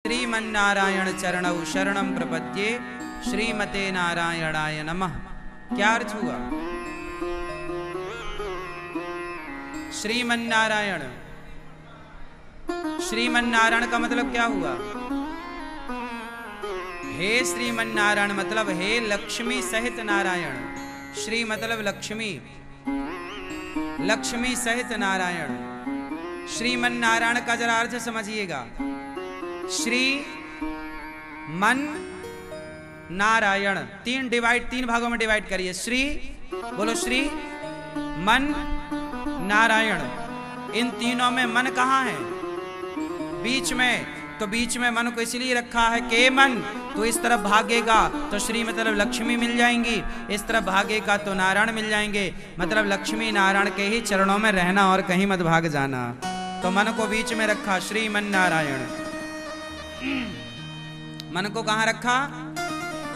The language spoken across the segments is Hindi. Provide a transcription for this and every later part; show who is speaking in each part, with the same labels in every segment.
Speaker 1: श्रीमन्नारायण चरणौ शरणं प्रपद्ये श्रीमते नारायणाय नमः। क्या अर्थ हुआ? श्रीमन्नारायण, श्रीमन्नारायण का मतलब क्या हुआ? हे श्रीमन्नारायण मतलब हे लक्ष्मी सहित नारायण। श्री मतलब लक्ष्मी, लक्ष्मी सहित नारायण। श्रीमन्नारायण का जरा अर्थ समझिएगा। श्री मन नारायण, तीन भागों में डिवाइड करिए। श्री बोलो, श्री मन नारायण। इन तीनों में मन कहाँ है? बीच में। तो बीच में मन को इसलिए रखा है कि मन तो इस तरफ भागेगा तो श्री मतलब लक्ष्मी मिल जाएंगी, इस तरफ भागेगा तो नारायण मिल जाएंगे। मतलब लक्ष्मी नारायण के ही चरणों में रहना और कहीं मत भाग जाना। तो मन को बीच में रखा, श्रीमन नारायण। मन को कहाँ रखा?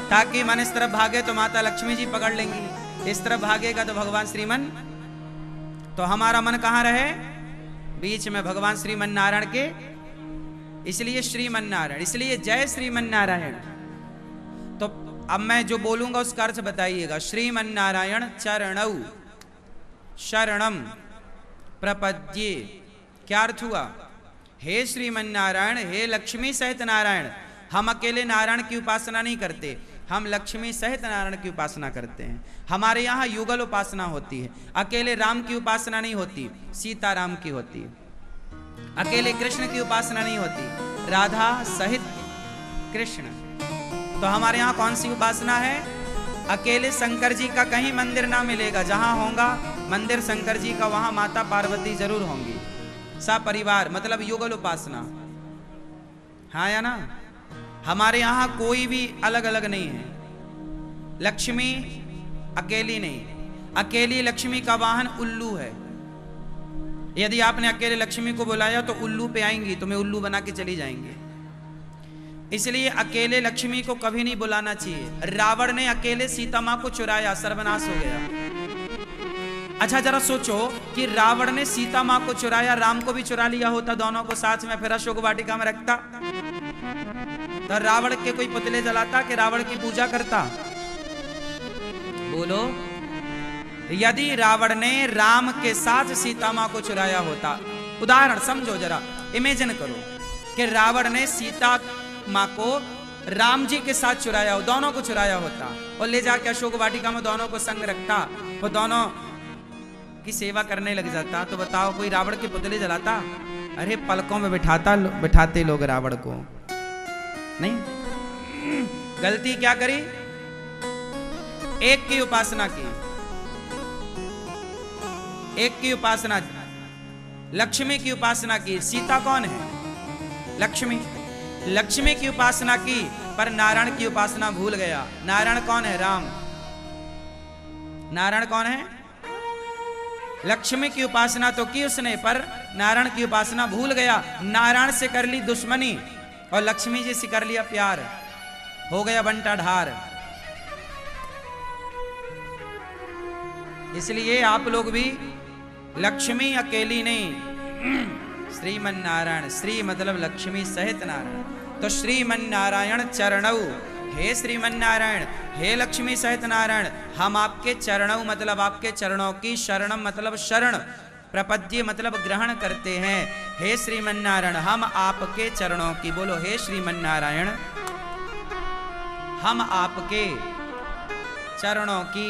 Speaker 1: ताकि मन इस तरफ भागे तो माता लक्ष्मी जी पकड़ लेंगी, इस तरफ भागेगा तो भगवान श्रीमन। तो हमारा मन कहाँ रहे? बीच में, भगवान श्रीमन नारायण के। इसलिए श्रीमन नारायण, इसलिए जय श्रीमन नारायण। तो अब मैं जो बोलूंगा उसका अर्थ बताइएगा। श्रीमन नारायण चरणौ शरणम प्रपद्ये। क्या अर्थ हुआ? हे श्रीमन नारायण, हे लक्ष्मी सहित नारायण। हम अकेले नारायण की उपासना नहीं करते, हम लक्ष्मी सहित नारायण की उपासना करते हैं। हमारे यहाँ युगल उपासना होती है। अकेले राम की उपासना नहीं होती, सीताराम की होती है। अकेले कृष्ण की उपासना नहीं होती, राधा सहित कृष्ण। तो हमारे यहाँ कौन सी उपासना है? अकेले शंकर जी का कहीं मंदिर ना मिलेगा। जहां होगा मंदिर शंकर जी का, वहां माता पार्वती जरूर होंगी, सपरिवार, मतलब युगल उपासना। हाँ या ना? हमारे यहाँ कोई भी अलग अलग नहीं है। लक्ष्मी अकेली नहीं, अकेली लक्ष्मी का वाहन उल्लू है। यदि आपने अकेले लक्ष्मी को बुलाया तो उल्लू पे आएंगी, तुम्हें उल्लू बना के चली जाएंगे। इसलिए अकेले लक्ष्मी को कभी नहीं बुलाना चाहिए। रावण ने अकेले सीता मां को चुराया, सर्वनाश हो गया। अच्छा जरा सोचो कि रावण ने सीता मां को चुराया, राम को भी चुरा लिया होता दोनों को साथ में, फिर अशोक वाटिका में रखता तो रावण के कोई पुतले जलाता कि रावण की पूजा करता? बोलो। यदि रावण ने राम के साथ सीता मां को चुराया होता, उदाहरण समझो जरा, इमेजिन करो कि रावण ने सीता मां को राम जी के साथ चुराया हो, दोनों को चुराया होता और ले जाके अशोक वाटिका में दोनों को संग रखता, वो दोनों की सेवा करने लग जाता, तो बताओ कोई रावण के पुतले जलाता? अरे पलकों में बिठाते लोग रावण को। नहीं, गलती क्या करी? एक की उपासना की, एक की उपासना, लक्ष्मी की उपासना की। सीता कौन है? लक्ष्मी। लक्ष्मी की उपासना की पर नारायण की उपासना भूल गया। नारायण कौन है? राम। नारायण कौन है? लक्ष्मी की उपासना तो की उसने, पर नारायण की उपासना भूल गया। नारायण से कर ली दुश्मनी और लक्ष्मी जी से कर लिया प्यार, हो गया बंटा ढार। इसलिए आप लोग भी लक्ष्मी अकेली नहीं, श्रीमन नारायण, श्री मतलब लक्ष्मी सहित नारायण। तो श्रीमन नारायण चरणौ, हे श्रीमन नारायण, हे लक्ष्मी सहित नारायण, हम आपके चरणौ मतलब आपके चरणों की, शरणम मतलब शरण, प्रपद्ये मतलब ग्रहण करते हैं। हे श्रीमन नारायण, हम आपके चरणों की, बोलो हे श्रीमन नारायण, हम आपके चरणों की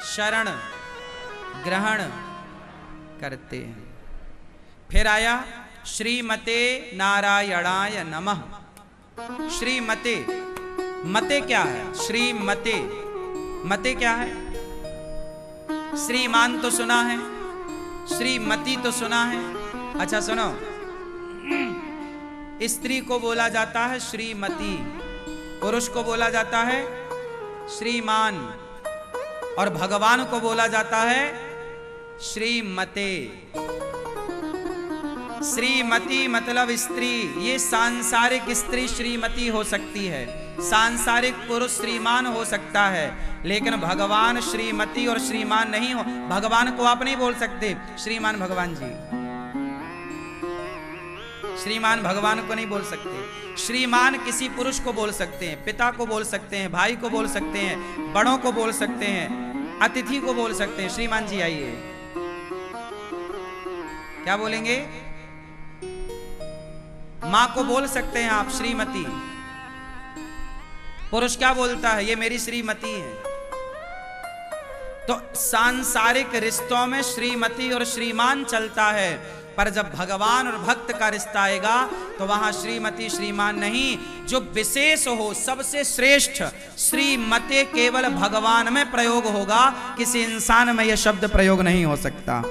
Speaker 1: शरण ग्रहण करते हैं। फिर आया श्रीमते नारायणाय नमः। श्रीमते, मते क्या है? श्रीमते, मते क्या है? श्रीमान तो सुना है, श्रीमती तो सुना है। अच्छा सुनो, स्त्री को बोला जाता है श्रीमती, पुरुष को बोला जाता है श्रीमान, और भगवान को बोला जाता है श्रीमते। श्रीमती मतलब स्त्री, ये सांसारिक स्त्री श्रीमती हो सकती है, सांसारिक पुरुष श्रीमान हो सकता है, लेकिन भगवान श्रीमती और श्रीमान नहीं हो। भगवान को आप नहीं बोल सकते श्रीमान भगवान जी, श्रीमान भगवान को नहीं बोल सकते। श्रीमान किसी पुरुष को बोल सकते हैं, पिता को बोल सकते हैं, भाई को बोल सकते हैं, बड़ों को बोल सकते हैं, अतिथि को बोल सकते हैं। श्रीमान जी आइए, क्या बोलेंगे? मां को बोल सकते हैं आप श्रीमती। पुरुष क्या बोलता है? ये मेरी श्रीमती है। तो सांसारिक रिश्तों में श्रीमती और श्रीमान चलता है, पर जब भगवान और भक्त का रिश्ता आएगा तो वहां श्रीमती श्रीमान नहीं, जो विशेष हो, सबसे श्रेष्ठ श्रीमते केवल भगवान में प्रयोग होगा, किसी इंसान में यह शब्द प्रयोग नहीं हो सकता।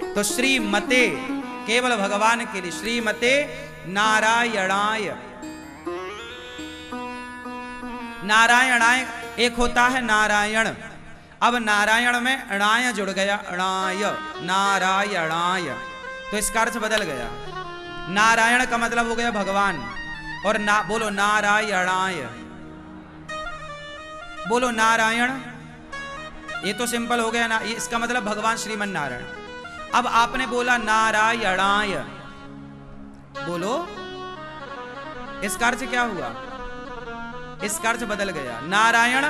Speaker 1: तो श्रीमते केवल भगवान के लिए। श्रीमते नारायणाय। नारायणाय एक होता है नारायण, अब नारायण में अणाय जुड़ गया, अणाय, नारायणाय, तो इसका अर्थ बदल गया। नारायण का मतलब हो गया भगवान, और ना बोलो नारायणाय, बोलो नारायण, ये तो सिंपल हो गया ना, इसका मतलब भगवान श्रीमन नारायण। अब आपने बोला नारायणाय, बोलो, इसका अर्थ क्या हुआ? इसका अर्थ बदल गया। नारायण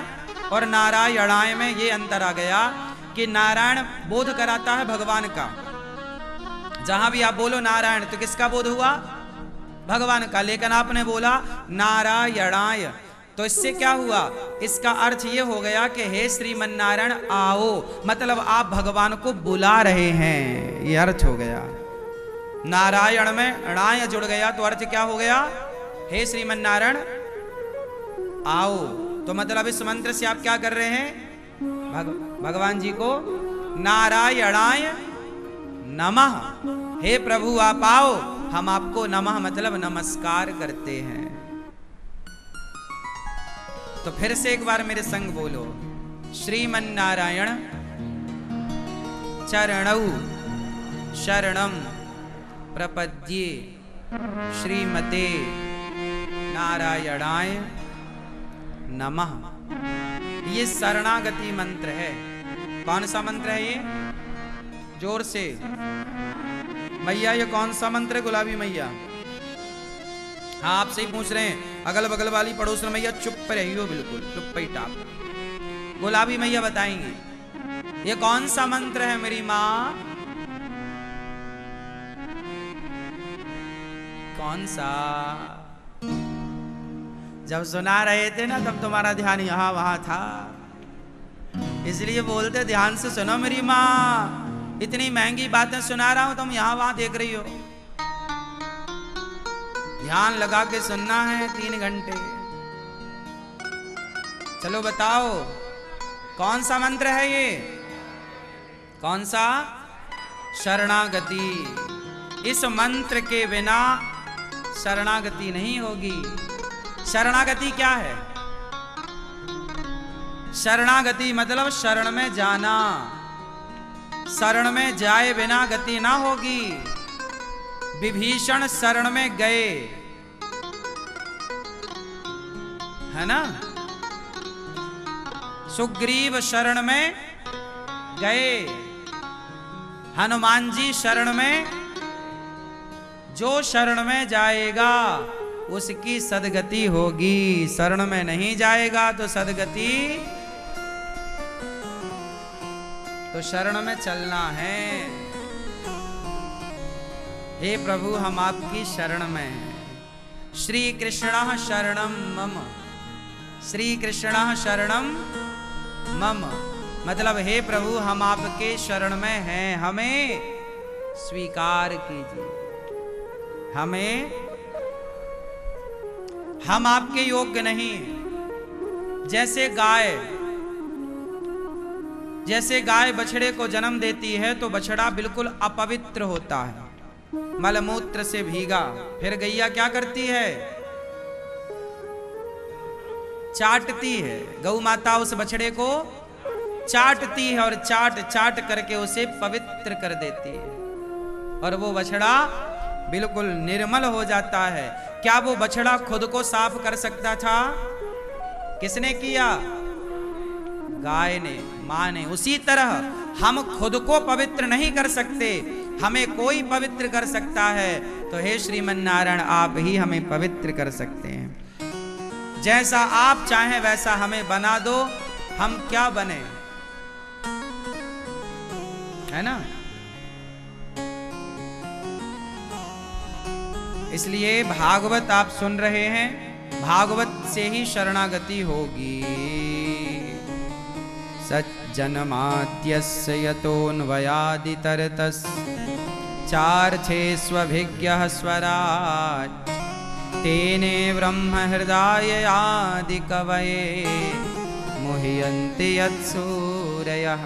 Speaker 1: और नारायणाय में ये अंतर आ गया कि नारायण बोध कराता है भगवान का। जहां भी आप बोलो नारायण तो किसका बोध हुआ? भगवान का। लेकिन आपने बोला नारायणाय, तो इससे क्या हुआ? इसका अर्थ ये हो गया कि हे श्रीमन नारायण आओ, मतलब आप भगवान को बुला रहे हैं, ये अर्थ हो गया। नारायण में अणाय जुड़ गया तो अर्थ क्या हो गया? हे श्रीमन नारायण आओ। तो मतलब इस मंत्र से आप क्या कर रहे हैं? भगवान जी को नारायणाय नमः, हे प्रभु आप आओ, हम आपको नमः मतलब नमस्कार करते हैं। तो फिर से एक बार मेरे संग बोलो, श्रीमन नारायण चरणौ शरणम प्रपद्ये श्रीमते नारायणाय नमः। ये शरणागति मंत्र है। कौन सा मंत्र है ये? जोर से मैया, ये कौन सा मंत्र है? गुलाबी मैया, हाँ आपसे ही पूछ रहे हैं। अगल बगल वाली पड़ोसन मैया चुप रहियो, बिल्कुल चुप ही टाप। गुलाबी मैया बताएंगी ये कौन सा मंत्र है मेरी माँ? कौन सा? जब सुना रहे थे ना तब तुम्हारा ध्यान यहां वहां था, इसलिए बोलते ध्यान से सुनो मेरी माँ। इतनी महंगी बातें सुना रहा हूं, तुम यहां वहां देख रही हो। ध्यान लगा के सुनना है 3 घंटे। चलो बताओ कौन सा मंत्र है ये? कौन सा? शरणागति। इस मंत्र के बिना शरणागति नहीं होगी। शरणागति क्या है? शरणागति मतलब शरण में जाना। शरण में जाए बिना गति ना होगी। विभीषण शरण में गए, है ना? सुग्रीव शरण में गए, हनुमान जी शरण में। जो शरण में जाएगा उसकी सदगति होगी, शरण में नहीं जाएगा तो सदगति। तो शरण में चलना है। हे प्रभु हम आपकी शरण में हैं। श्री कृष्ण शरणम मम, श्री कृष्ण शरणम मम मतलब हे प्रभु हम आपके शरण में हैं, हमें स्वीकार कीजिए। हम आपके योग्य नहीं। जैसे गाय बछड़े को जन्म देती है तो बछड़ा बिल्कुल अपवित्र होता है, मलमूत्र से भीगा। फिर गैया क्या करती है? चाटती है। गौ माता उस बछड़े को चाटती है और चाट करके उसे पवित्र कर देती है और वो बछड़ा बिल्कुल निर्मल हो जाता है। क्या वो बछड़ा खुद को साफ कर सकता था? किसने किया? गाय ने, मां ने। उसी तरह हम खुद को पवित्र नहीं कर सकते, हमें कोई पवित्र कर सकता है तो हे श्रीमन नारायण आप ही हमें पवित्र कर सकते हैं। जैसा आप चाहें वैसा हमें बना दो, हम क्या बने, है ना। इसलिए भागवत आप सुन रहे हैं, भागवत से ही शरणागति होगी। सज्जनमाद्यस्य यतोऽन्वयादितरतस् चार्थे स्वभिज्ञः स्वराट् तेने ब्रह्म हृदयादिकवये मुह्यन्ति यत्सूरयः।